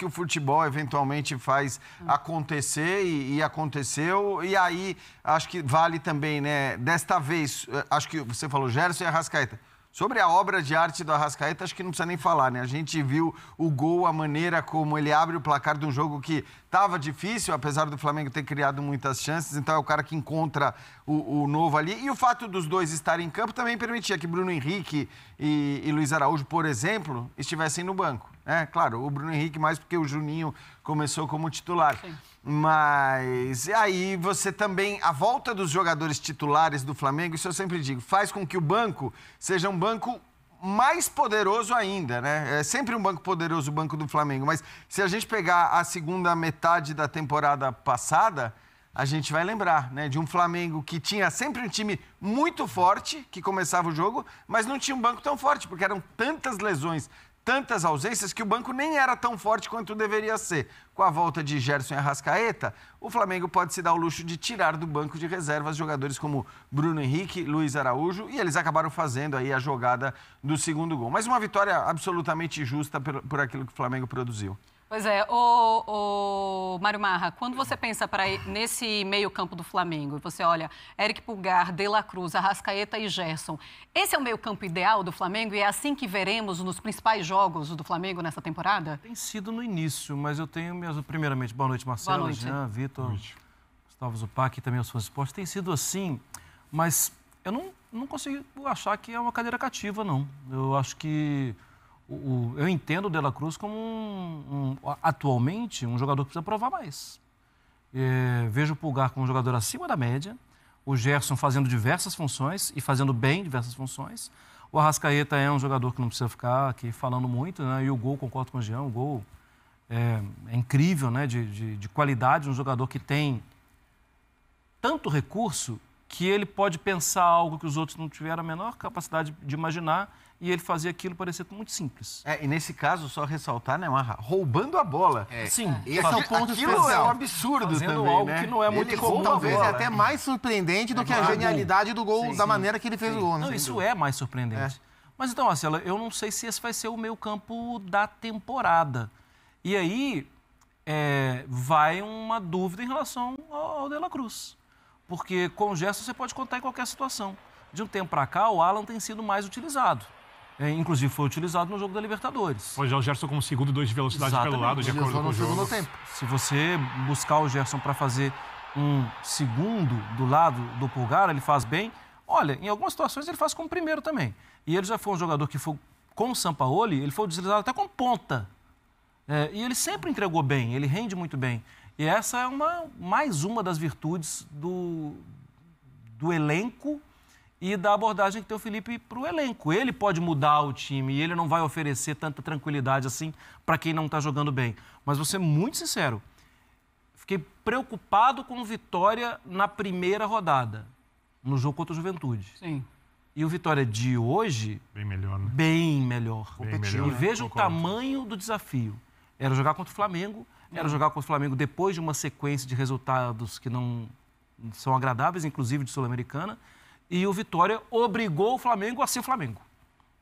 que o futebol eventualmente faz acontecer e aconteceu. E aí, acho que vale também, né? Desta vez, acho que você falou Gerson e Arrascaeta. Sobre a obra de arte do Arrascaeta, acho que não precisa nem falar, né? A gente viu o gol, a maneira como ele abre o placar de um jogo que estava difícil, apesar do Flamengo ter criado muitas chances. Então é o cara que encontra o novo ali. E o fato dos dois estarem em campo também permitia que Bruno Henrique e Luiz Araújo, por exemplo, estivessem no banco. Claro, o Bruno Henrique mais porque o Juninho começou como titular. Sim. Mas aí você também, a volta dos jogadores titulares do Flamengo, isso eu sempre digo, faz com que o banco seja um banco mais poderoso ainda, né? É sempre um banco poderoso o banco do Flamengo, mas se a gente pegar a segunda metade da temporada passada, a gente vai lembrar, né, de um Flamengo que tinha sempre um time muito forte, que começava o jogo, mas não tinha um banco tão forte, porque eram tantas lesões, tantas ausências, que o banco nem era tão forte quanto deveria ser. Com a volta de Gerson e Arrascaeta, o Flamengo pode se dar o luxo de tirar do banco de reservas jogadores como Bruno Henrique, Luiz Araújo, e eles acabaram fazendo aí a jogada do segundo gol. Mas uma vitória absolutamente justa por aquilo que o Flamengo produziu. Pois é, o Mário Marra, quando você pensa nesse meio-campo do Flamengo, você olha Eric Pulgar, De La Cruz, Arrascaeta e Gerson, esse é o meio-campo ideal do Flamengo e é assim que veremos nos principais jogos do Flamengo nessa temporada? Tem sido no início, mas eu tenho mesmo, primeiramente, boa noite, Marcelo, boa noite. Jean, Vitor, Gustavo Zupac e também os fãs de esporte. Tem sido assim, mas eu não consigo achar que é uma cadeira cativa, não. Eu acho que eu entendo o De La Cruz como, atualmente, um jogador que precisa provar mais. Vejo o Pulgar como um jogador acima da média, o Gerson fazendo diversas funções e fazendo bem diversas funções. O Arrascaeta é um jogador que não precisa ficar aqui falando muito, né? E o gol, concordo com o Jean, o gol é incrível, né? De qualidade, um jogador que tem tanto recurso que ele pode pensar algo que os outros não tiveram a menor capacidade de imaginar, e ele fazia aquilo parecer muito simples. E nesse caso, só ressaltar, né, Marra, roubando a bola. Sim. Esse é o ponto Aquilo especial. é um absurdo fazendo também, algo né? que não é muito comum. Talvez é até mais surpreendente do que a genialidade do gol, da maneira que ele fez o gol. Não, isso é mais surpreendente. Mas então, Marcelo, eu não sei se esse vai ser o meio campo da temporada. E aí vai uma dúvida em relação ao De La Cruz. Porque com o Gerson você pode contar em qualquer situação. De um tempo para cá, o Alan tem sido mais utilizado. Inclusive foi utilizado no jogo da Libertadores. Pode já o Gerson como segundo, 2 de velocidade pelo lado, de acordo com o jogo. Se você buscar o Gerson para fazer um segundo do lado do Pulgar, ele faz bem. Olha, em algumas situações ele faz como primeiro também. E ele já foi um jogador que foi, com o Sampaoli, ele foi utilizado até como ponta. E ele sempre entregou bem, ele rende muito bem. E essa é mais uma das virtudes do elenco e da abordagem que tem o Felipe para o elenco. Ele pode mudar o time e ele não vai oferecer tanta tranquilidade assim para quem não está jogando bem. Mas vou ser muito sincero, fiquei preocupado com o Vitória na primeira rodada, no jogo contra o Juventude. Sim. E o Vitória de hoje... Bem melhor, né? Bem melhor. Melhor, E veja o concordo. tamanho do desafio. Era jogar contra o Flamengo, era jogar contra o Flamengo depois de uma sequência de resultados que não são agradáveis, inclusive de Sul-Americana, e o Vitória obrigou o Flamengo a ser Flamengo.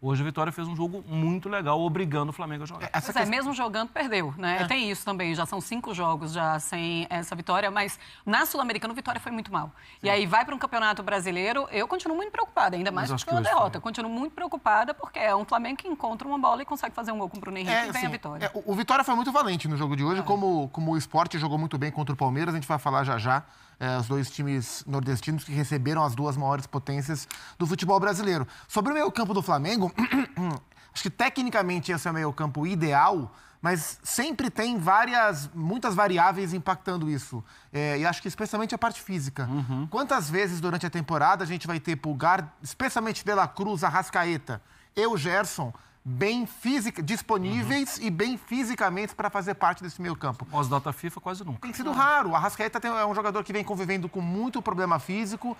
Hoje o Vitória fez um jogo muito legal, obrigando o Flamengo a jogar. Mesmo jogando, perdeu, né? Tem isso também, já são 5 jogos já sem essa vitória, mas na Sul-Americana o Vitória foi muito mal. Sim. E aí vai para um campeonato brasileiro, eu continuo muito preocupada, ainda mais pela derrota. Continuo muito preocupada porque é um Flamengo que encontra uma bola e consegue fazer um gol com o Bruno Henrique e ganha a vitória. O Vitória foi muito valente no jogo de hoje, como o Sport jogou muito bem contra o Palmeiras, a gente vai falar já. Os dois times nordestinos que receberam as duas maiores potências do futebol brasileiro. Sobre o meio-campo do Flamengo, acho que tecnicamente esse é o meio-campo ideal, mas sempre tem muitas variáveis impactando isso. E acho que especialmente a parte física. Quantas vezes durante a temporada a gente vai ter Pulgar, especialmente De La Cruz, Arrascaeta e o Gerson, bem disponíveis e bem fisicamente para fazer parte desse meio campo. Pós-data FIFA, quase nunca. Tem sido raro. O Arrascaeta é um jogador que vem convivendo com muito problema físico.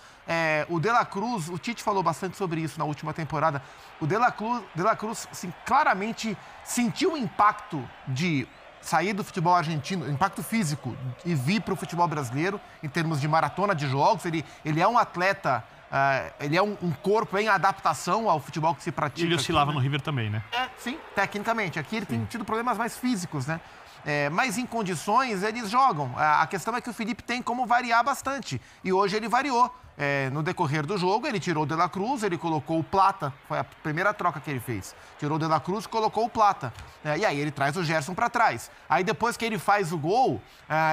O De La Cruz, o Tite falou bastante sobre isso na última temporada. O De La Cruz assim, claramente sentiu o impacto de sair do futebol argentino, impacto físico, e vir para o futebol brasileiro, em termos de maratona de jogos. Ele é um atleta... ele é um corpo em adaptação ao futebol que se pratica. E ele oscilava no River também, né? Sim, tecnicamente. Aqui ele tem tido problemas mais físicos, né? Mas em condições eles jogam. A questão é que o Felipe tem como variar bastante. E hoje ele variou. No decorrer do jogo, ele tirou o De La Cruz, ele colocou o Plata. Foi a primeira troca que ele fez. Tirou o De La Cruz e colocou o Plata. E aí ele traz o Gerson para trás. Aí depois que ele faz o gol,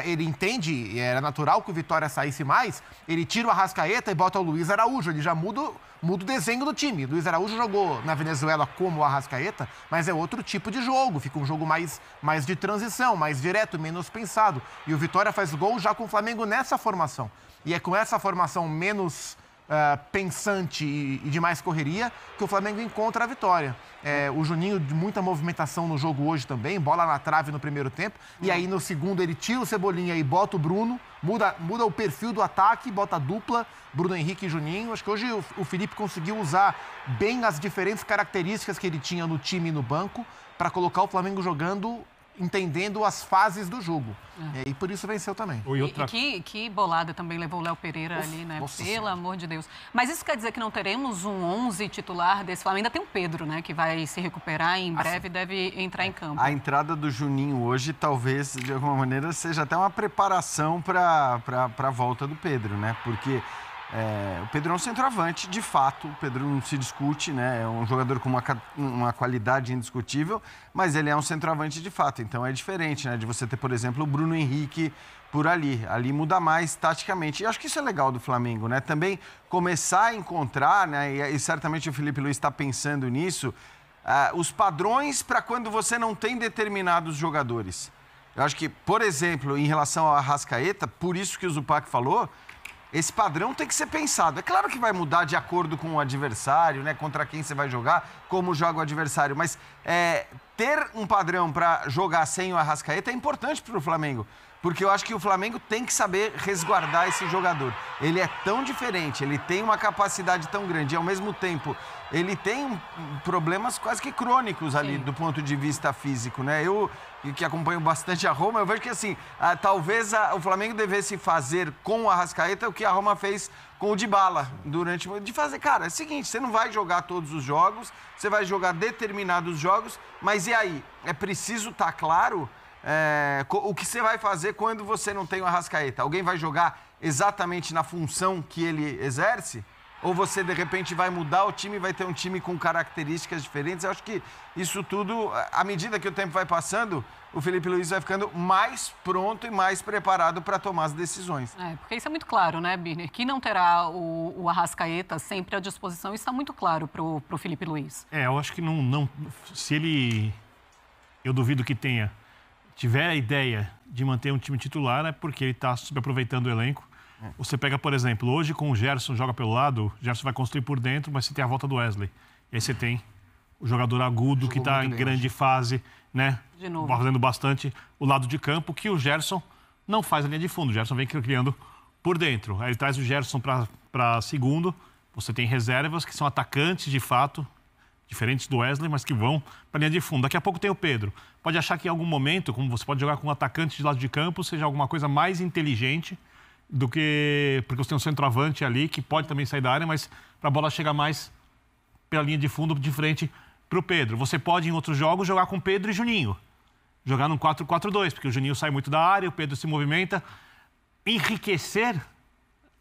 ele entende, era natural que o Vitória saísse mais, ele tira o Arrascaeta e bota o Luiz Araújo. Ele já muda o desenho do time. Luiz Araújo jogou na Venezuela como o Arrascaeta, mas é outro tipo de jogo. Fica um jogo mais de transição, mais direto, menos pensado. E o Vitória faz o gol já com o Flamengo nessa formação. E é com essa formação menos pensante e de mais correria que o Flamengo encontra a vitória. O Juninho, de muita movimentação no jogo hoje também, bola na trave no primeiro tempo. E aí no segundo ele tira o Cebolinha e bota o Bruno, muda o perfil do ataque, bota a dupla, Bruno Henrique e Juninho. Acho que hoje o Felipe conseguiu usar bem as diferentes características que ele tinha no time e no banco para colocar o Flamengo jogando, entendendo as fases do jogo. E por isso venceu também. Que bolada também levou o Léo Pereira ali, né? Pelo amor de Deus. Mas isso quer dizer que não teremos um 11 titular desse Flamengo? Ainda tem o Pedro, né? Que vai se recuperar e em breve deve entrar em campo. A entrada do Juninho hoje, talvez, de alguma maneira, seja até uma preparação para a volta do Pedro, né? Porque o Pedro é um centroavante, de fato, o Pedro não se discute, né? É um jogador com uma qualidade indiscutível, mas ele é um centroavante de fato, então é diferente, né? De você ter, por exemplo, o Bruno Henrique por ali. Ali muda mais taticamente. E acho que isso é legal do Flamengo, né? Também começar a encontrar, né? E certamente o Felipe Luiz está pensando nisso, os padrões para quando você não tem determinados jogadores. Eu acho que, por exemplo, em relação ao Arrascaeta, por isso que o Zupac falou, esse padrão tem que ser pensado. É claro que vai mudar de acordo com o adversário, né? Contra quem você vai jogar, como joga o adversário. Mas ter um padrão para jogar sem o Arrascaeta é importante para o Flamengo. Porque eu acho que o Flamengo tem que saber resguardar esse jogador. Ele é tão diferente, ele tem uma capacidade tão grande e, ao mesmo tempo, ele tem problemas quase que crônicos ali do ponto de vista físico, né? Eu, que acompanho bastante a Roma, eu vejo que, assim, talvez o Flamengo devesse fazer com o Arrascaeta o que a Roma fez com o Dybala de fazer, cara, é o seguinte, você não vai jogar todos os jogos, você vai jogar determinados jogos, mas e aí? É preciso estar claro o que você vai fazer quando você não tem o Arrascaeta? Alguém vai jogar exatamente na função que ele exerce? Ou você, de repente, vai mudar o time e vai ter um time com características diferentes? Eu acho que isso tudo, à medida que o tempo vai passando, o Felipe Luiz vai ficando mais pronto e mais preparado para tomar as decisões. Porque isso é muito claro, né, Birner? Que não terá o Arrascaeta sempre à disposição, isso está muito claro para o Felipe Luiz. Eu acho que não... Se ele... Eu duvido que tiver a ideia de manter um time titular, é porque ele está subaproveitando o elenco. Você pega, por exemplo, hoje com o Gerson joga pelo lado, o Gerson vai construir por dentro, mas você tem a volta do Wesley. E aí você tem o jogador agudo que está em grande fase, né? De novo. Fazendo bastante o lado de campo, que o Gerson não faz a linha de fundo. O Gerson vem criando por dentro. Aí ele traz o Gerson para segundo. Você tem reservas que são atacantes de fato, diferentes do Wesley, mas que vão para a linha de fundo. Daqui a pouco tem o Pedro. Pode achar que em algum momento, como você pode jogar com um atacante de lado de campo, seja alguma coisa mais inteligente do que... Porque você tem um centroavante ali que pode também sair da área, mas para a bola chegar mais pela linha de fundo, de frente para o Pedro. Você pode, em outros jogos, jogar com Pedro e Juninho. Jogar num 4-4-2, porque o Juninho sai muito da área, o Pedro se movimenta. Enriquecer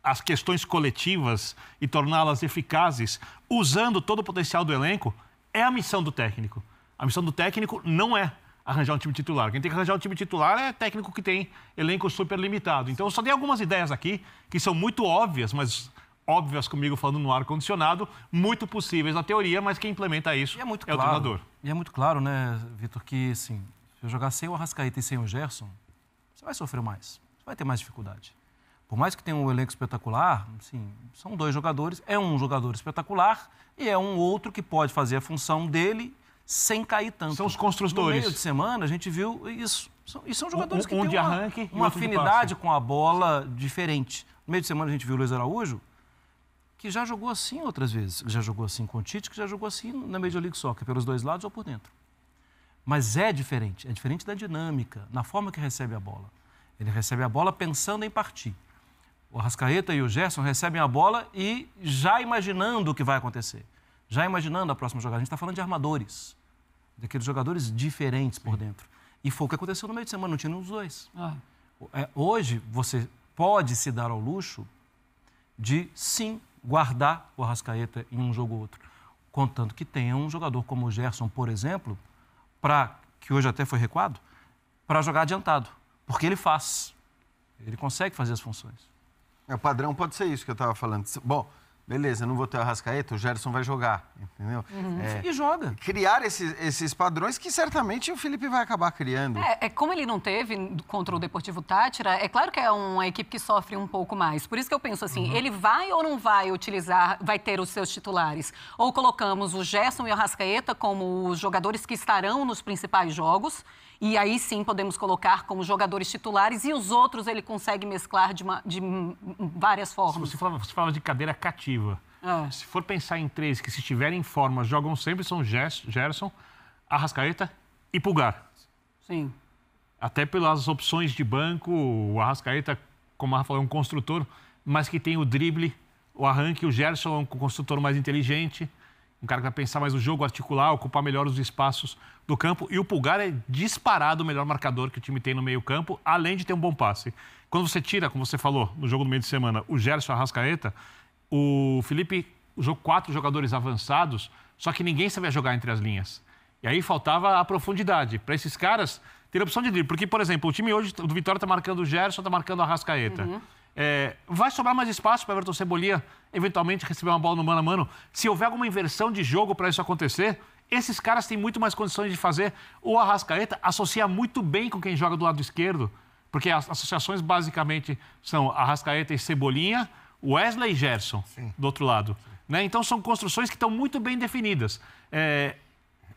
as questões coletivas e torná-las eficazes, usando todo o potencial do elenco, é a missão do técnico. A missão do técnico não é arranjar um time titular. Quem tem que arranjar um time titular é técnico que tem elenco super limitado. Então, eu só dei algumas ideias aqui que são muito óbvias, mas óbvias comigo falando no ar-condicionado, muito possíveis na teoria, mas quem implementa isso o treinador. E é muito claro, né, Vitor, que assim, se eu jogar sem o Arrascaeta e sem o Gerson, você vai sofrer mais, você vai ter mais dificuldade. Por mais que tenha um elenco espetacular, assim, são dois jogadores, é um jogador espetacular e é um outro que pode fazer a função dele sem cair tanto. São os construtores. No meio de semana, a gente viu isso. E são jogadores que têm de arranque, uma afinidade com a bola diferente. No meio de semana, a gente viu o Luiz Araújo, que já jogou assim outras vezes. Já jogou assim com o Tite, que já jogou assim na Major League Soccer, pelos dois lados ou por dentro. Mas é diferente da dinâmica, na forma que recebe a bola. Ele recebe a bola pensando em partir. O Arrascaeta e o Gerson recebem a bola e já imaginando o que vai acontecer. Já imaginando a próxima jogada. A gente está falando de armadores, daqueles jogadores diferentes por dentro. E foi o que aconteceu no meio de semana, não tinha nenhum dos dois. Hoje, você pode se dar ao luxo de, sim, guardar o Arrascaeta em um jogo ou outro. Contanto que tenha um jogador como o Gerson, por exemplo, que hoje até foi recuado, para jogar adiantado. Porque ele faz. Ele consegue fazer as funções. O padrão pode ser isso que eu estava falando. Bom, beleza, não vou ter o Arrascaeta, o Gerson vai jogar, entendeu? E joga. Criar esses padrões que certamente o Felipe vai acabar criando. Como ele não teve contra o Deportivo Táchira, é claro que é uma equipe que sofre um pouco mais. Por isso que eu penso assim, ele vai ou não vai utilizar, vai ter os seus titulares? Ou colocamos o Gerson e o Arrascaeta como os jogadores que estarão nos principais jogos, e aí sim podemos colocar como jogadores titulares, e os outros ele consegue mesclar de várias formas. Você fala de cadeira cativa. Se for pensar em três que, se estiverem em forma, jogam sempre, são Gerson, Arrascaeta e Pulgar. Sim. Até pelas opções de banco, o Arrascaeta, como a Rafa falou, é um construtor, mas que tem o drible, o arranque. O Gerson é um construtor mais inteligente, um cara que vai pensar mais o jogo, articular, ocupar melhor os espaços do campo. E o Pulgar é disparado o melhor marcador que o time tem no meio-campo, além de ter um bom passe. Quando você tira, como você falou, no jogo do meio de semana, o Gerson e o Arrascaeta, o Felipe jogou 4 jogadores avançados, só que ninguém sabia jogar entre as linhas. E aí faltava a profundidade. Para esses caras, ter a opção de drible. Porque, por exemplo, o time hoje do Vitória está marcando o Gerson, está marcando o Arrascaeta. Vai sobrar mais espaço para o Everton Cebolinha eventualmente receber uma bola no mano a mano. Se houver alguma inversão de jogo para isso acontecer, esses caras têm muito mais condições de fazer. O Arrascaeta associa muito bem com quem joga do lado esquerdo, porque as associações basicamente são Arrascaeta e Cebolinha, Wesley e Gerson, do outro lado. Né? Então são construções que estão muito bem definidas.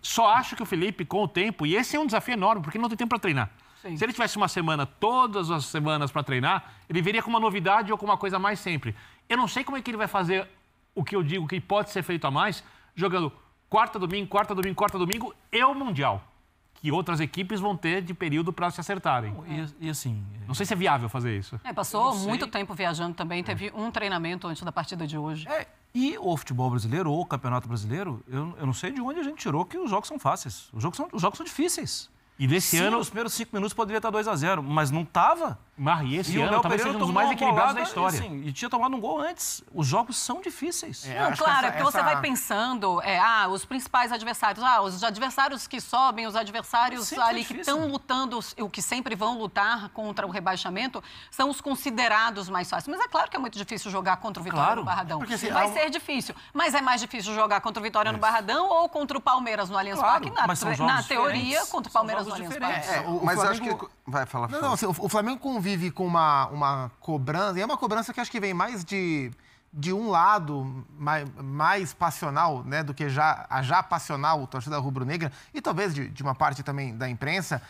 Só acho que o Felipe, com o tempo, e esse é um desafio enorme, porque não tem tempo para treinar. Sim. Se ele tivesse uma semana, todas as semanas para treinar, ele viria com uma novidade ou com uma coisa a mais sempre. Eu não sei como é que ele vai fazer o que eu digo que pode ser feito a mais, jogando quarta, domingo e o Mundial, que outras equipes vão ter de período para se acertarem. E assim... Não sei se é viável fazer isso. Passou muito tempo viajando também, teve um treinamento antes da partida de hoje. E o futebol brasileiro, ou o campeonato brasileiro, eu não sei de onde a gente tirou que os jogos são fáceis. Os jogos são difíceis. E desse ano... Os primeiros 5 minutos poderia estar 2-0, mas não estava. E esse ano talvez seja um dos mais equilibrados da história. E tinha tomado um gol antes. Os jogos são difíceis. Claro, porque você vai pensando, os principais adversários, os adversários que sobem, os adversários ali que estão lutando, o que sempre vão lutar contra o rebaixamento, são os considerados mais fáceis. Mas é claro que é muito difícil jogar contra o Vitória no Barradão. Porque, assim, vai ser difícil. Mas é mais difícil jogar contra o Vitória no Barradão ou contra o Palmeiras no Allianz Parque? Na teoria, contra o Palmeiras no Allianz Parque. Mas Flamengo... acho que... Vai, fala. Não, assim, o Flamengo convive com uma cobrança, e é uma cobrança que acho que vem mais de um lado mais passional, né, do que a já passional torcida rubro-negra, e talvez de uma parte também da imprensa,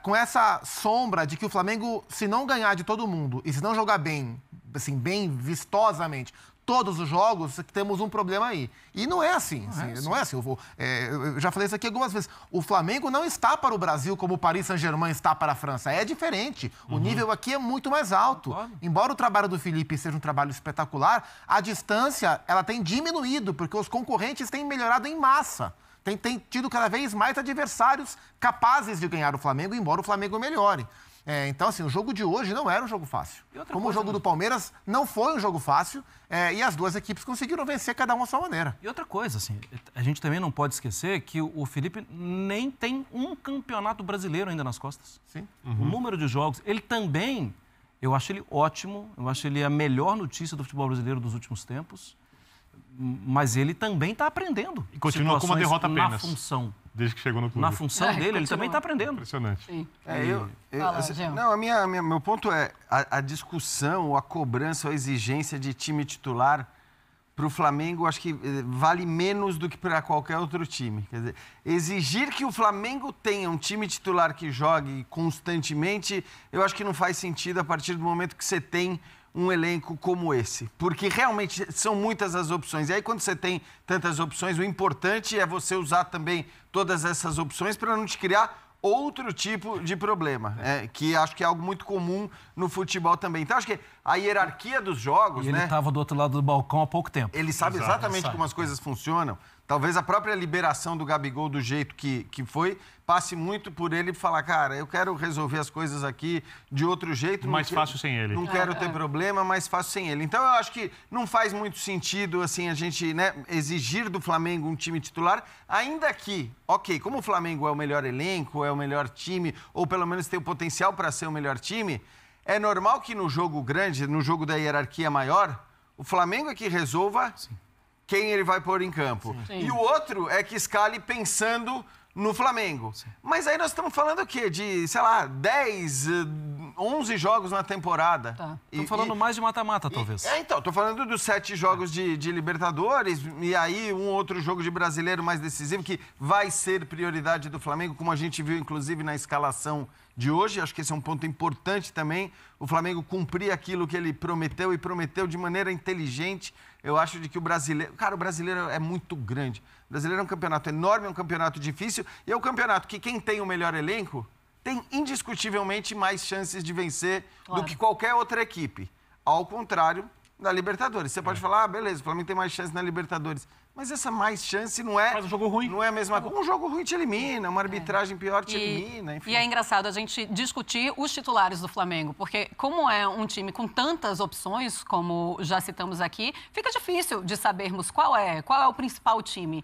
com essa sombra de que o Flamengo, se não ganhar de todo mundo e se não jogar bem, assim, bem vistosamente, todos os jogos, temos um problema aí. E não é assim. Não é assim. Eu já falei isso aqui algumas vezes. O Flamengo não está para o Brasil como o Paris Saint-Germain está para a França. É diferente. O nível aqui é muito mais alto. Claro. Embora o trabalho do Felipe seja um trabalho espetacular, a distância ela tem diminuído, porque os concorrentes têm melhorado em massa. Tem tido cada vez mais adversários capazes de ganhar o Flamengo, embora o Flamengo melhore. Então, assim, o jogo de hoje não era um jogo fácil. Como o jogo do Palmeiras não foi um jogo fácil, e as duas equipes conseguiram vencer cada uma à sua maneira. E outra coisa, assim, a gente também não pode esquecer que o Felipe nem tem um campeonato brasileiro ainda nas costas. Sim. O número de jogos, ele também, eu acho ele ótimo, eu acho ele a melhor notícia do futebol brasileiro dos últimos tempos, mas ele também está aprendendo. E continua com uma derrota apenas. Na função. Desde que chegou no clube. Na função dele, ele também está aprendendo. Impressionante. Sim. Meu ponto é a discussão, a cobrança, a exigência de time titular para o Flamengo, acho que vale menos do que para qualquer outro time. Quer dizer, exigir que o Flamengo tenha um time titular que jogue constantemente, eu acho que não faz sentido a partir do momento que você tem um elenco como esse, porque realmente são muitas as opções. E aí, quando você tem tantas opções, o importante é você usar também todas essas opções para não te criar outro tipo de problema, que acho que é algo muito comum no futebol também. Então, acho que a hierarquia dos jogos... E ele estava do outro lado do balcão há pouco tempo. Ele sabe exatamente como as coisas funcionam. talvez a própria liberação do Gabigol do jeito que foi, passe muito por ele falar, cara, eu quero resolver as coisas aqui de outro jeito. Mais fácil sem ele. Não quero ter problema, mais fácil sem ele. Então, eu acho que não faz muito sentido, assim, a gente, né, exigir do Flamengo um time titular, ainda que, ok, como o Flamengo é o melhor elenco, é o melhor time, ou pelo menos tem o potencial para ser o melhor time, é normal que no jogo grande, no jogo da hierarquia maior, o Flamengo é que resolva quem ele vai pôr em campo. Sim. E o outro é que escale pensando no Flamengo. Sim. Mas aí nós estamos falando o quê? De, sei lá, 10, 11 jogos na temporada. Tá. Estamos falando mais de mata-mata, talvez. Então, estou falando dos 7 jogos de Libertadores e aí um outro jogo de brasileiro mais decisivo que vai ser prioridade do Flamengo, como a gente viu, inclusive, na escalação de hoje. Acho que esse é um ponto importante também. O Flamengo cumprir aquilo que ele prometeu e prometeu de maneira inteligente. Eu acho de que o brasileiro... Cara, o brasileiro é muito grande. O brasileiro é um campeonato enorme, é um campeonato difícil e é um campeonato que quem tem o melhor elenco tem indiscutivelmente mais chances de vencer do que qualquer outra equipe. Ao contrário da Libertadores. Você pode falar, beleza, o Flamengo tem mais chance na Libertadores. Mas essa mais chance não é... Faz um jogo ruim. Não é a mesma coisa. Um jogo ruim te elimina, uma arbitragem pior te elimina, enfim. E é engraçado a gente discutir os titulares do Flamengo, porque como é um time com tantas opções, como já citamos aqui, fica difícil de sabermos qual é o principal time.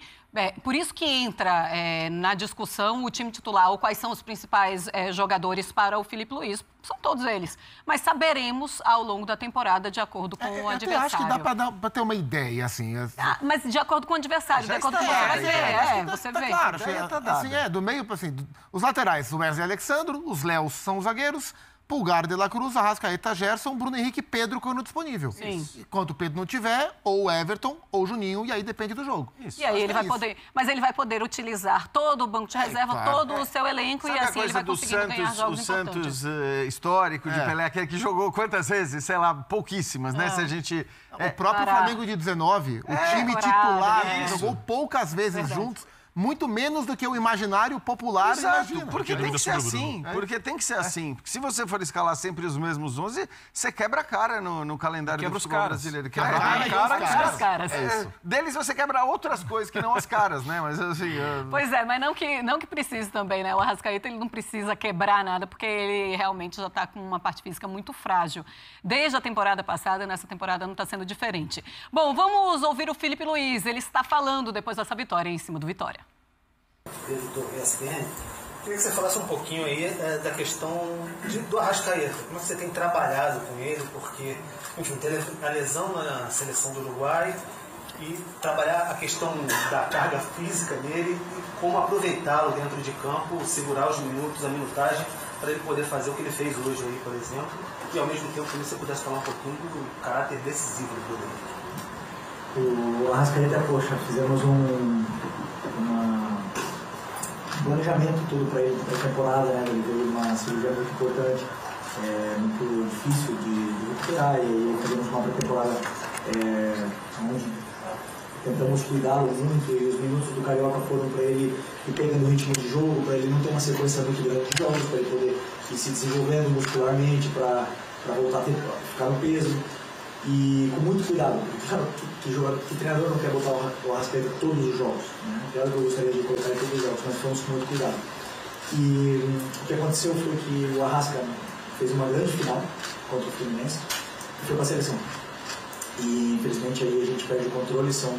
Por isso que entra na discussão o time titular, ou quais são os principais jogadores para o Filipe Luís. São todos eles. Mas saberemos ao longo da temporada, de acordo com o adversário. Eu acho que dá para ter uma ideia, assim. Mas de acordo com o adversário, de acordo com o que você vai ver. Você vê. Claro, assim, do meio, assim, os laterais, o Wesley Alexandro, os Léos são os zagueiros, Pulgar, De La Cruz, Arrascaeta, Gerson, Bruno Henrique e Pedro quando disponível. Sim. Enquanto o Pedro não tiver, ou o Everton, ou o Juninho, e aí depende do jogo. Isso. E aí ele vai poder... Mas ele vai poder utilizar todo o banco de reserva, todo o seu elenco, sabe e assim ele vai conseguindo ganhar jogos importantes. O Santos histórico de Pelé, aquele que jogou quantas vezes? Sei lá, pouquíssimas, né? Se a gente... O próprio Flamengo de 19, o time titular jogou poucas vezes juntos. Muito menos do que o imaginário popular. Exato, porque tem que ser assim. Porque tem que ser assim. Porque se você for escalar sempre os mesmos 11, você quebra a cara no calendário do futebol brasileiro. Quebra os caras. Deles você quebra outras coisas que não as caras, né? Mas assim... Pois é, mas não que precise também, né? O Arrascaeta, ele não precisa quebrar nada, porque ele realmente já está com uma parte física muito frágil. Desde a temporada passada, nessa temporada não está sendo diferente. Bom, vamos ouvir o Filipe Luís. Ele está falando depois dessa vitória em cima do Vitória. Do ESPN, queria que você falasse um pouquinho aí da questão do Arrascaeta. Como é que você tem trabalhado com ele? Porque, enfim, teve a lesão na seleção do Uruguai e trabalhar a questão da carga física dele e como aproveitá-lo dentro de campo, segurar os minutos, a minutagem, para ele poder fazer o que ele fez hoje aí, por exemplo, e ao mesmo tempo, se você pudesse falar um pouquinho do caráter decisivo do O Arrascaeta, poxa, fizemos um planejamento tudo para ele, para a temporada, né? Ele teve uma cirurgia muito importante, muito difícil de recuperar, e aí fizemos uma pré-temporada onde tentamos cuidá-lo muito, e os minutos do Carioca foram para ele ir pegando o ritmo de jogo, para ele não ter uma sequência muito grande de jogos, para ele poder ir se desenvolvendo muscularmente, para voltar a ficar no peso. E com muito cuidado, porque que treinador não quer botar o Arrascaeta todos os jogos, né? Claro que eu gostaria de colocar em todos os jogos, mas fomos com muito cuidado. E o que aconteceu foi que o Arrasca fez uma grande final contra o Fluminense e foi para a seleção. E infelizmente aí a gente perde o controle, são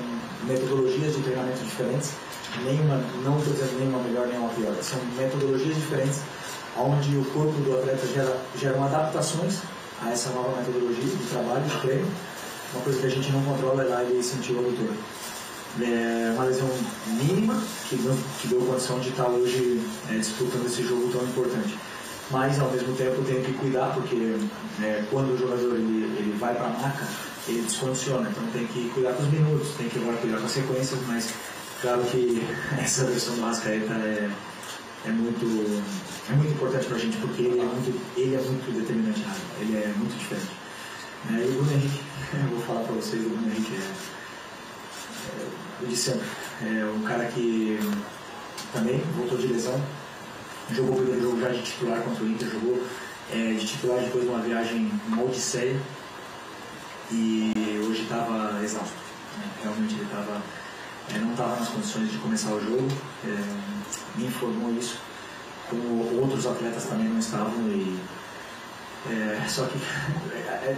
metodologias de treinamento diferentes, não estou dizendo nenhuma melhor, nenhuma pior, são metodologias diferentes, onde o corpo do atleta geram adaptações a essa nova metodologia de trabalho, de treino. Uma coisa que a gente não controla é lá ele sentiu a leitura. É uma lesão mínima que deu condição de estar hoje disputando esse jogo tão importante. Mas, ao mesmo tempo, tem que cuidar, porque quando o jogador ele vai para a maca, ele descondiciona. Então, tem que cuidar com os minutos, tem que agora cuidar com as sequências, mas claro que essa versão do Arrascaeta é muito importante para a gente, porque ele é muito determinante na área, ele é muito diferente. E o Bruno Henrique, eu vou falar para vocês, o Bruno Henrique eu disse sempre, é um cara que também voltou de lesão, jogou o primeiro jogo já de titular contra o Inter, jogou de titular depois de uma viagem, uma odisseia, e hoje estava exausto, né? Realmente ele estava não estava nas condições de começar o jogo, me informou isso, como outros atletas também não estavam, só que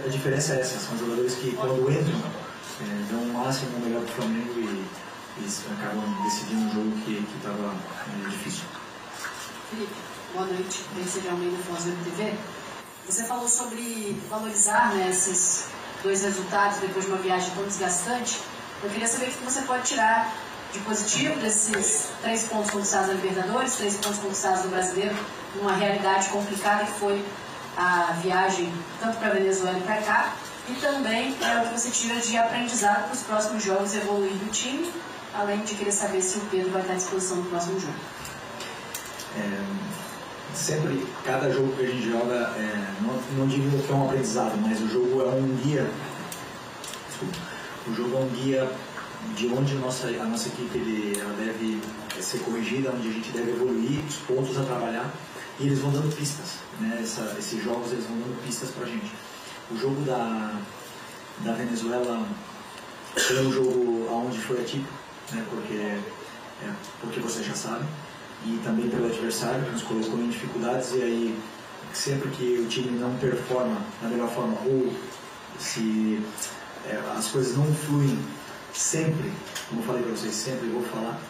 a diferença é essa, são jogadores que quando entram, dão o máximo no melhor do Flamengo e acabam decidindo um jogo que estava difícil. Felipe, boa noite, Mercedes Almeida, Foz do TV. Você falou sobre valorizar, né, esses 2 resultados depois de uma viagem tão desgastante. Eu queria saber o que você pode tirar de positivo desses 3 pontos conquistados na Libertadores, 3 pontos conquistados no Brasileiro, numa realidade complicada que foi a viagem tanto para a Venezuela e para cá, e também o que você tira de aprendizado para os próximos jogos evoluir do time, além de querer saber se o Pedro vai estar à disposição no próximo jogo. Sempre, cada jogo que a gente joga, não digo que é um aprendizado, mas o jogo é um guia. O jogo é um guia de onde a nossa equipe ela deve ser corrigida, onde a gente deve evoluir, os pontos a trabalhar, e eles vão dando pistas, né? Esses jogos eles vão dando pistas pra gente. O jogo da Venezuela foi um jogo onde foi atípico, né? Porque você já sabe, e também pelo adversário, que nos colocou em dificuldades, e aí sempre que o time não performa da melhor forma, ou se as coisas não fluem sempre, como eu falei para vocês, sempre eu vou falar,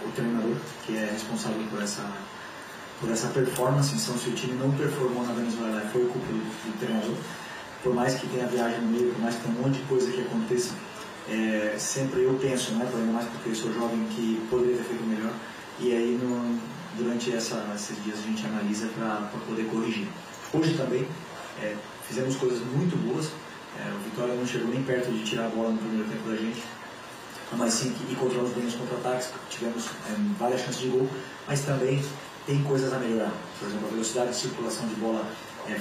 o treinador que é responsável por essa performance. Então, se o time não performou na Venezuela, foi culpa do treinador. Por mais que tenha viagem no meio, por mais que tenha um monte de coisa que aconteça, sempre eu penso, né, ainda mais porque eu sou jovem, que poderia ter feito melhor. E aí, durante esses dias, a gente analisa para poder corrigir. Hoje também, fizemos coisas muito boas. O Vitória não chegou nem perto de tirar a bola no primeiro tempo da gente, mas sim que controlamos bem os contra-ataques, tivemos várias chances de gol, mas também tem coisas a melhorar. Por exemplo, a velocidade de circulação de bola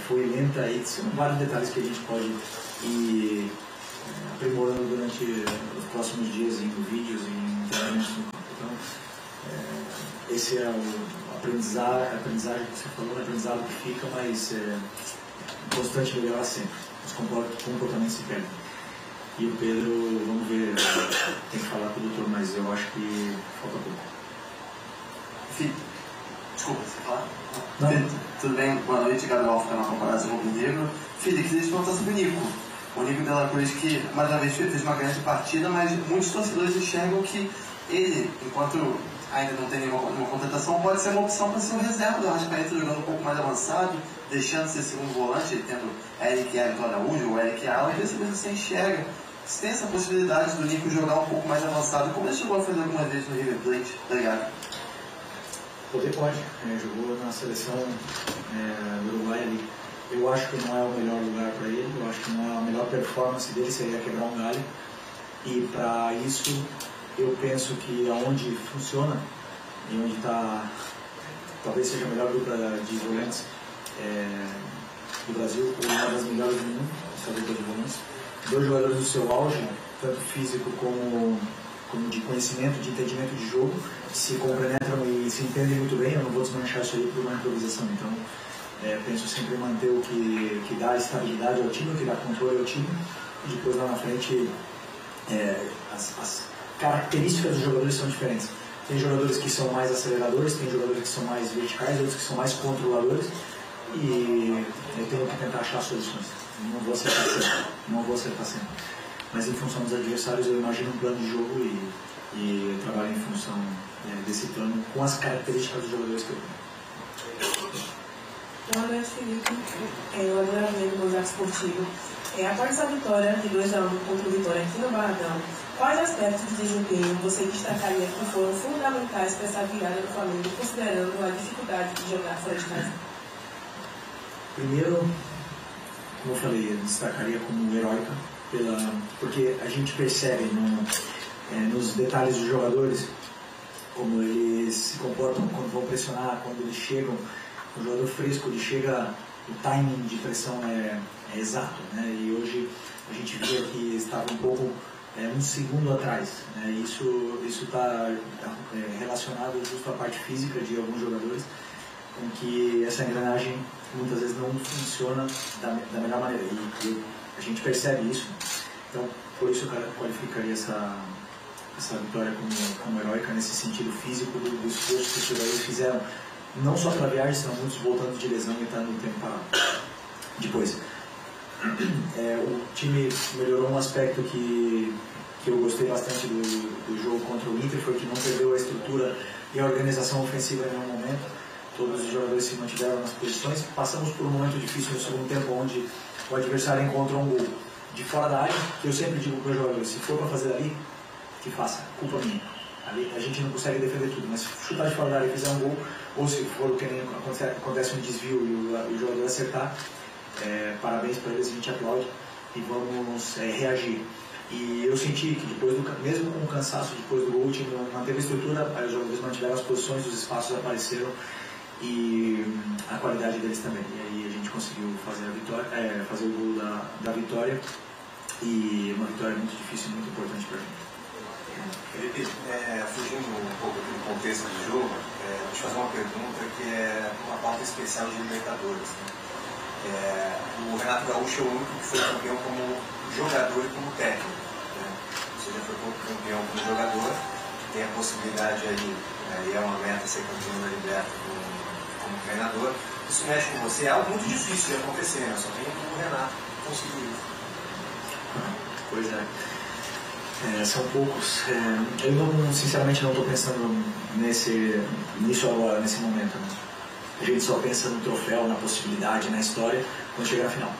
foi lenta, e são vários detalhes que a gente pode ir aprimorando durante os próximos dias em vídeos e em treinamentos. Então, esse é o aprendizagem que você falou, o aprendizado que fica, mas constante melhorar sempre. Os comportamentos se perdem. E o Pedro, vamos ver, tem que falar com o doutor, mas eu acho que falta pouco. Fih, desculpa, você falar? Não. Fih, tudo bem? Boa noite, Gabriel Alfa, na Comparação Rubro-Negro. Fih, queria te perguntar sobre o Nico. O Nico de la Cruz, que mais uma vez fez uma grande partida, mas muitos torcedores enxergam que ele, enquanto ainda não tem nenhuma contratação, pode ser uma opção para ser um reserva do Arrascaeta, jogando um pouco mais avançado, deixando de ser segundo volante, tendo Eric Everton Araújo ou Eric Ala. Às vezes você enxerga se tem essa possibilidade do Nico jogar um pouco mais avançado, como ele chegou a fazer algumas vezes no River Plate. Obrigado. Poder pode, jogou na seleção do Uruguai ali. Eu acho que não é o melhor lugar para ele, eu acho que não é a melhor performance dele, seria quebrar um galho. E para isso, eu penso que aonde funciona e onde está, talvez seja a melhor dupla de volantes do Brasil, ou uma das melhores do mundo, essa dupla de volantes. 2 jogadores do seu auge, tanto físico como de conhecimento, de entendimento de jogo, se complementam e se entendem muito bem. Eu não vou desmanchar isso aí por uma improvisação. Então, penso sempre em manter o que dá estabilidade ao time, o que dá controle ao time, e depois lá na frente as características dos jogadores são diferentes. Tem jogadores que são mais aceleradores, tem jogadores que são mais verticais, outros que são mais controladores, e eu tenho que tentar achar soluções. Não vou acertar sempre. Mas em função dos adversários, eu imagino um plano de jogo e eu trabalho em função desse plano com as características dos jogadores que eu tenho. Boa noite, Felipe. Eu adoro ver o Mozart Esportivo. Após essa vitória de 2-1 contra o Vitória aqui no Barradão, quais aspectos de desempenho você destacaria que foram fundamentais para essa virada do Flamengo, considerando a dificuldade de jogar fora de casa? Primeiro, como eu falei, eu destacaria como heróica, porque a gente percebe nos detalhes dos jogadores como eles se comportam quando vão pressionar, quando eles chegam. O jogador fresco, ele chega, o timing de pressão é exato, né? E hoje a gente via que estava um pouco um segundo atrás, né? Isso está relacionado justo à parte física de alguns jogadores, com que essa engrenagem muitas vezes não funciona da melhor maneira, e a gente percebe isso. Então, por isso eu qualificaria essa vitória como heróica nesse sentido físico do esforço que os jogadores fizeram, não só pela viagem, senão muitos voltando de lesão e estando no tempo parado. Depois, o time melhorou um aspecto que eu gostei bastante do jogo contra o Inter, foi que não perdeu a estrutura e a organização ofensiva em nenhum momento. Todos os jogadores se mantiveram nas posições. Passamos por um momento difícil no segundo tempo, onde o adversário encontrou um gol de fora da área, que eu sempre digo para os jogadores, se for para fazer ali, que faça, culpa minha. Ali a gente não consegue defender tudo, mas se chutar de fora da área e fizer um gol, ou se for que nem acontece um desvio e o jogador acertar, parabéns para eles, a gente aplaude e vamos reagir. E eu senti que depois mesmo com o cansaço depois do gol, o time manteve a estrutura, os jogadores mantiveram as posições, os espaços apareceram e a qualidade deles também. E aí a gente conseguiu fazer a vitória, fazer o gol da vitória, e uma vitória muito difícil e muito importante para a gente. Felipe, fugindo um pouco do contexto do jogo, vou te fazer uma pergunta que é uma pauta especial de Libertadores. O Renato Gaúcho é o único que foi campeão como jogador e como técnico. Você já foi campeão como jogador, tem a possibilidade aí, e é uma meta ser campeão da Libertadores como treinador. Isso mexe com você, é algo muito difícil de acontecer, né? Só tem como o Renato conseguir isso. Pois é. São poucos. Eu sinceramente não estou pensando nisso agora, nesse momento. Né? A gente só pensa no troféu, na possibilidade, na história, quando chegar na final.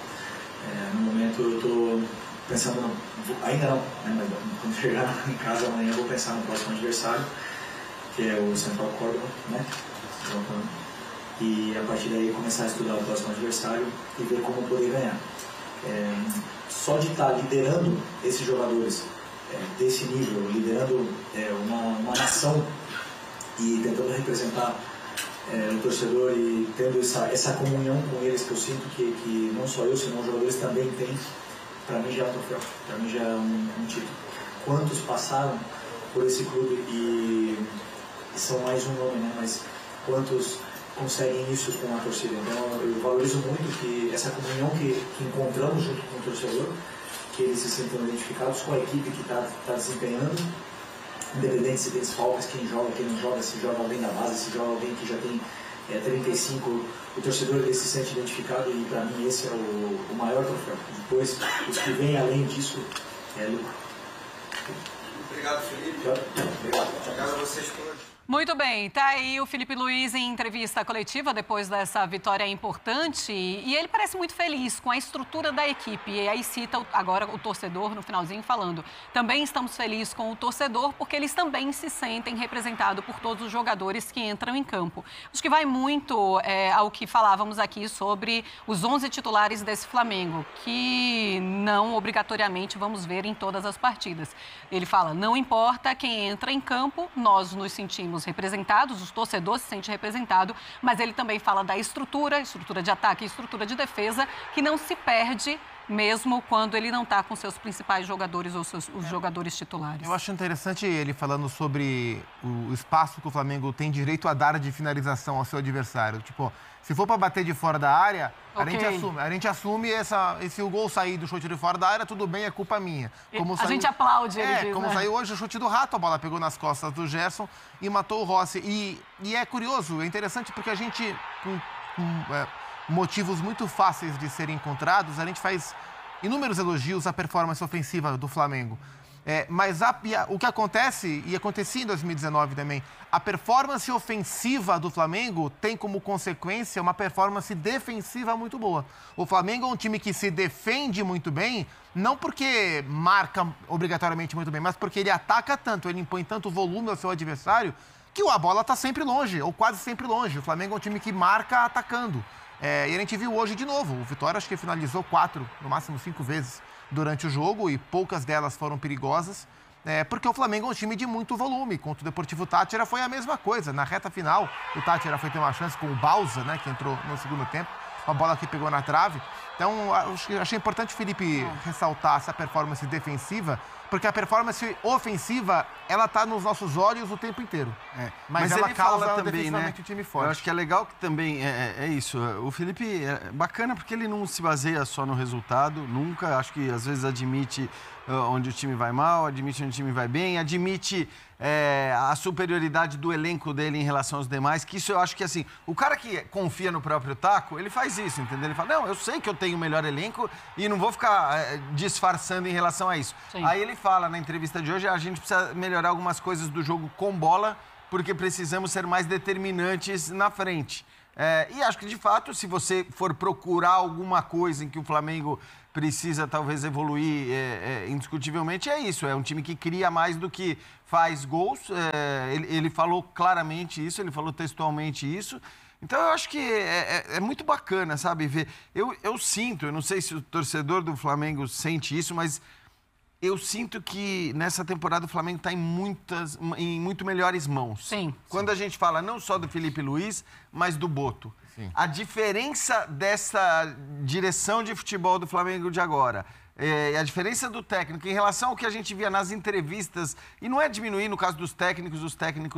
No momento eu estou pensando, ainda não, né? Mas quando chegar em casa amanhã eu vou pensar no próximo adversário, que é o Central Córdoba, né? E a partir daí começar a estudar o próximo adversário e ver como poder ganhar. Só de estar liderando esses jogadores desse nível, liderando uma nação e tentando representar o torcedor e tendo essa comunhão com eles que eu sinto que não só eu, senão os jogadores também têm, para mim já é um troféu, para mim já é um título. Quantos passaram por esse clube e são mais um nome, né? Mas quantos conseguem isso com a torcida? Então eu valorizo muito que essa comunhão que encontramos junto com o torcedor, que eles se sintam identificados com a equipe que está desempenhando, independente se tem desfalques, quem joga, quem não joga, se joga alguém da base, se joga alguém que já tem 35, o torcedor ele se sente identificado e para mim esse é o maior troféu. Depois, os que vêm além disso, é lucro. Obrigado, Felipe. Obrigado a vocês por hoje. Muito bem, tá aí o Felipe Luiz em entrevista coletiva depois dessa vitória importante e ele parece muito feliz com a estrutura da equipe. E aí cita agora o torcedor no finalzinho falando, também estamos felizes com o torcedor porque eles também se sentem representados por todos os jogadores que entram em campo. Acho que vai muito ao que falávamos aqui sobre os 11 titulares desse Flamengo, que não obrigatoriamente vamos ver em todas as partidas. Ele fala, não importa quem entra em campo, nós nos sentimos representados, os torcedores se sentem representados, mas ele também fala da estrutura de ataque e estrutura de defesa, que não se perde mesmo quando ele não está com seus principais jogadores ou os jogadores titulares. Eu acho interessante ele falando sobre o espaço que o Flamengo tem direito a dar de finalização ao seu adversário. Tipo, se for para bater de fora da área, a gente assume se o gol sair do chute de fora da área, tudo bem, é culpa minha. A gente aplaude, ele diz, como né? saiu hoje o chute do Rato, a bola pegou nas costas do Gerson e matou o Rossi. E é curioso, é interessante porque a gente, com motivos muito fáceis de serem encontrados, a gente faz inúmeros elogios à performance ofensiva do Flamengo. Mas o que acontece, e acontecia em 2019 também, a performance ofensiva do Flamengo tem como consequência uma performance defensiva muito boa. O Flamengo é um time que se defende muito bem, não porque marca obrigatoriamente muito bem, mas porque ele ataca tanto, ele impõe tanto volume ao seu adversário, que a bola está sempre longe, ou quase sempre longe. O Flamengo é um time que marca atacando. E a gente viu hoje de novo, o Vitória acho que finalizou 4, no máximo 5 vezes durante o jogo e poucas delas foram perigosas, porque o Flamengo é um time de muito volume. Contra o Deportivo Táchira foi a mesma coisa. Na reta final, o Táchira foi ter uma chance com o Bausa, né, que entrou no segundo tempo, uma bola que pegou na trave. Então, achei importante o Felipe ressaltar essa performance defensiva, porque a performance ofensiva, ela tá nos nossos olhos o tempo inteiro. Mas ela causa também, né? O time forte. Eu acho que é legal que também é isso. O Felipe é bacana porque ele não se baseia só no resultado, nunca. Acho que às vezes admite onde o time vai mal, admite onde o time vai bem, admite a superioridade do elenco dele em relação aos demais, que isso eu acho que, assim, o cara que confia no próprio taco, ele faz isso, entendeu? Ele fala, não, eu sei que eu tenho o melhor elenco e não vou ficar disfarçando em relação a isso. Sim. Aí ele fala na entrevista de hoje, a gente precisa melhorar algumas coisas do jogo com bola, porque precisamos ser mais determinantes na frente. E acho que, de fato, se você for procurar alguma coisa em que o Flamengo precisa talvez evoluir indiscutivelmente, é isso. É um time que cria mais do que faz gols. Ele falou claramente isso, ele falou textualmente isso. Então, eu acho que é muito bacana, sabe, ver. Eu sinto, eu não sei se o torcedor do Flamengo sente isso, mas eu sinto que nessa temporada o Flamengo está em muito melhores mãos. Sim. Quando a gente fala não só do Felipe Luiz, mas do Boto. Sim. A diferença dessa direção de futebol do Flamengo de agora, a diferença do técnico em relação ao que a gente via nas entrevistas, e não é diminuir no caso dos técnicos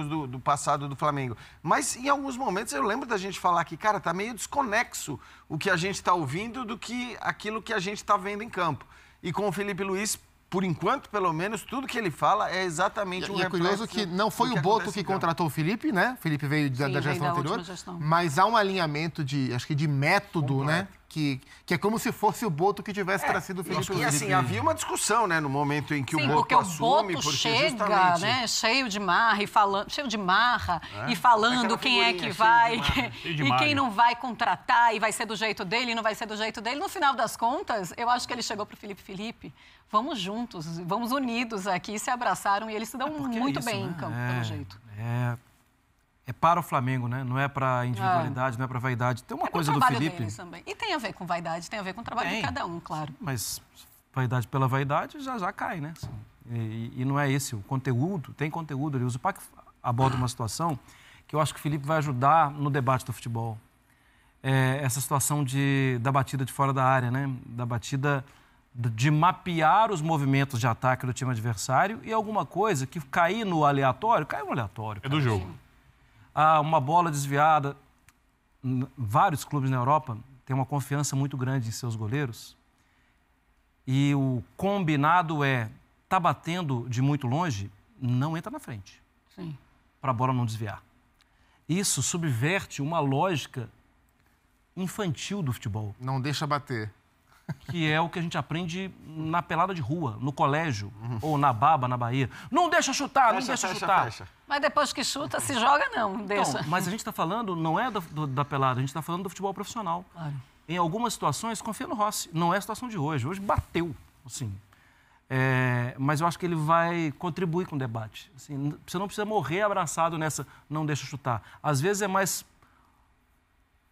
do passado do Flamengo, mas em alguns momentos eu lembro da gente falar que, cara, tá meio desconexo o que a gente está ouvindo do que aquilo que a gente está vendo em campo. E com o Felipe Luiz, por enquanto, pelo menos, tudo que ele fala é exatamente um reflexo. E é curioso que não foi o Boto que contratou o Felipe, né? O Felipe veio da gestão anterior. Mas há um alinhamento acho que de método, completo, né? Que é como se fosse o Boto que tivesse trazido o Felipe. E assim, havia uma discussão, né? No momento em que Sim, o Boto assume. Porque chega, né? Cheio de marra e falando quem é que vai e quem não vai contratar e vai ser do jeito dele e não vai ser do jeito dele. No final das contas, eu acho que ele chegou pro Felipe, vamos juntos, vamos unidos aqui, se abraçaram e eles se dão muito bem em campo, pelo jeito. É para o Flamengo, né? Não é para individualidade, não é para vaidade. Tem uma coisa do Felipe. Também. E tem a ver com vaidade, tem a ver com o trabalho de cada um, claro. Mas vaidade pela vaidade já cai, né? E não é esse o conteúdo, tem conteúdo ali. O Zupac aborda uma situação que eu acho que o Felipe vai ajudar no debate do futebol. Essa situação da batida de fora da área, né? Da batida de mapear os movimentos de ataque do time adversário e alguma coisa que cair no aleatório, caiu no aleatório. É do jogo. Uma bola desviada. Vários clubes na Europa têm uma confiança muito grande em seus goleiros e o combinado tá batendo de muito longe, não entra na frente. Sim. Para a bola não desviar. Isso subverte uma lógica infantil do futebol. Não deixa bater. Que é o que a gente aprende na pelada de rua, no colégio, ou na baba, na Bahia. Não deixa chutar, não deixa chutar. Fecha. Mas depois que chuta, se joga, não deixa. Então, mas a gente está falando, não é da pelada, a gente está falando do futebol profissional. Claro. Em algumas situações, confia no Rossi. Não é a situação de hoje. Hoje bateu, assim. Mas eu acho que ele vai contribuir com o debate. Assim, você não precisa morrer abraçado nessa não deixa chutar. Às vezes é mais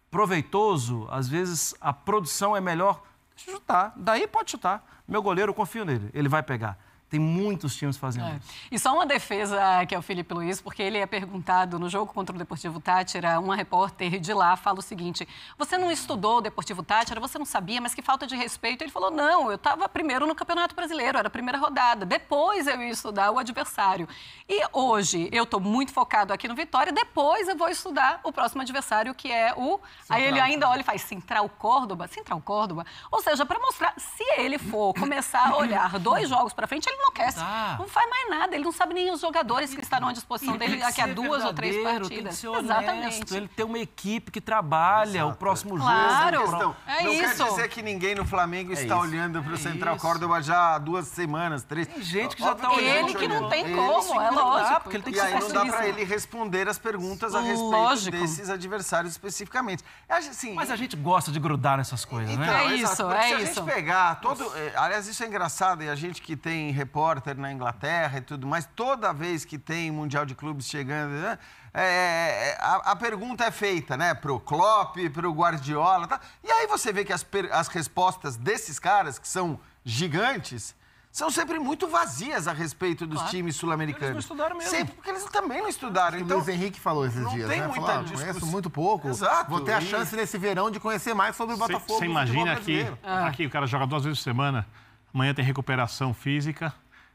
proveitoso, às vezes a produção é melhor. Deixa eu chutar. Daí pode chutar. Meu goleiro, eu confio nele. Ele vai pegar. Tem muitos times fazendo isso. E só uma defesa que é o Felipe Luiz, porque ele é perguntado no jogo contra o Deportivo Táchira, uma repórter de lá fala o seguinte: você não estudou o Deportivo Táchira, você não sabia, mas que falta de respeito. Ele falou, não, eu estava primeiro no Campeonato Brasileiro, era a primeira rodada, depois eu ia estudar o adversário. E hoje eu estou muito focado aqui no Vitória, depois eu vou estudar o próximo adversário, que é o... Aí ele ainda olha e faz Central Córdoba, ou seja, para mostrar, se ele for começar a olhar 2 jogos para frente, ele enlouquece. Não faz mais nada, ele não sabe nem os jogadores que estarão à disposição dele daqui a 2 ou 3 partidas. Tem que ser honesto, exatamente. Ele tem uma equipe que trabalha o próximo jogo. Claro, não isso. Quer dizer que ninguém no Flamengo está olhando para o Central Córdoba já há 2 semanas, 3. Tem gente que já está olhando. Ele que não tem como, é lógico. Porque ele tem que aí não dá para ele responder as perguntas a respeito desses adversários especificamente. Assim, mas a gente gosta de grudar nessas coisas, então, né? É isso. Se a gente pegar aliás, isso é engraçado, e a gente que tem repórter na Inglaterra e tudo mais, toda vez que tem Mundial de Clubes chegando, né, a pergunta é feita, né, pro Klopp, pro Guardiola, tá? E aí você vê que as respostas desses caras, que são gigantes, são sempre muito vazias a respeito dos times sul-americanos. Eles não estudaram mesmo. Sempre, porque eles também não estudaram. Então, o Luiz Henrique falou esses dias, tem né? muita Falou, discussão. conheço muito pouco. Exato. Vou ter a chance nesse verão de conhecer mais sobre o Botafogo. Você imagina aqui o cara joga 2 vezes por semana, amanhã tem recuperação física,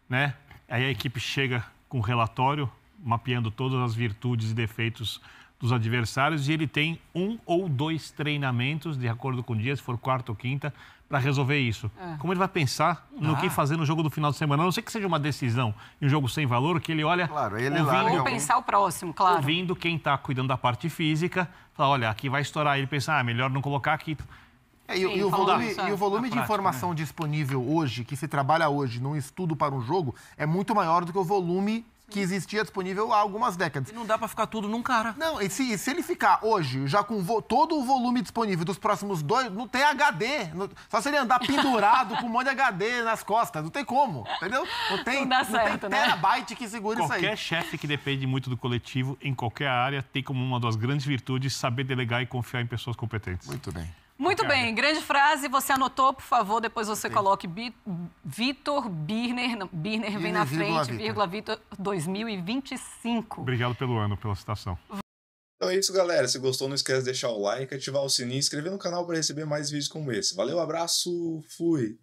né? Aí a equipe chega com um relatório, mapeando todas as virtudes e defeitos dos adversários, e ele tem 1 ou 2 treinamentos, de acordo com o dia, se for quarta ou quinta, para resolver isso. Como ele vai pensar no que fazer no jogo do final de semana? A não ser que seja uma decisão em um jogo sem valor, que ele olha... Claro, ele Ou pensar o próximo, claro. Ouvindo quem está cuidando da parte física, fala, olha, aqui vai estourar. Ele pensa, melhor não colocar aqui. E o volume de informação disponível hoje, que se trabalha hoje num estudo para um jogo, é muito maior do que o volume que existia disponível há algumas décadas. E não dá para ficar tudo num cara. Não, e se ele ficar hoje, já com todo o volume disponível dos próximos 2, não tem HD. Só se ele andar pendurado com um monte de HD nas costas. Não tem como, entendeu? Não tem terabyte que segure isso aí. Qualquer chefe que depende muito do coletivo, em qualquer área, tem como uma das grandes virtudes saber delegar e confiar em pessoas competentes. Muito bem. Muito bem, grande frase. Você anotou, por favor, depois você coloque Vitor Birner. Não, Birner vem na frente, vírgula Vitor 2025. Obrigado pelo ano, pela citação. Então é isso, galera. Se gostou, não esquece de deixar o like, ativar o sininho e inscrever no canal para receber mais vídeos como esse. Valeu, abraço, fui!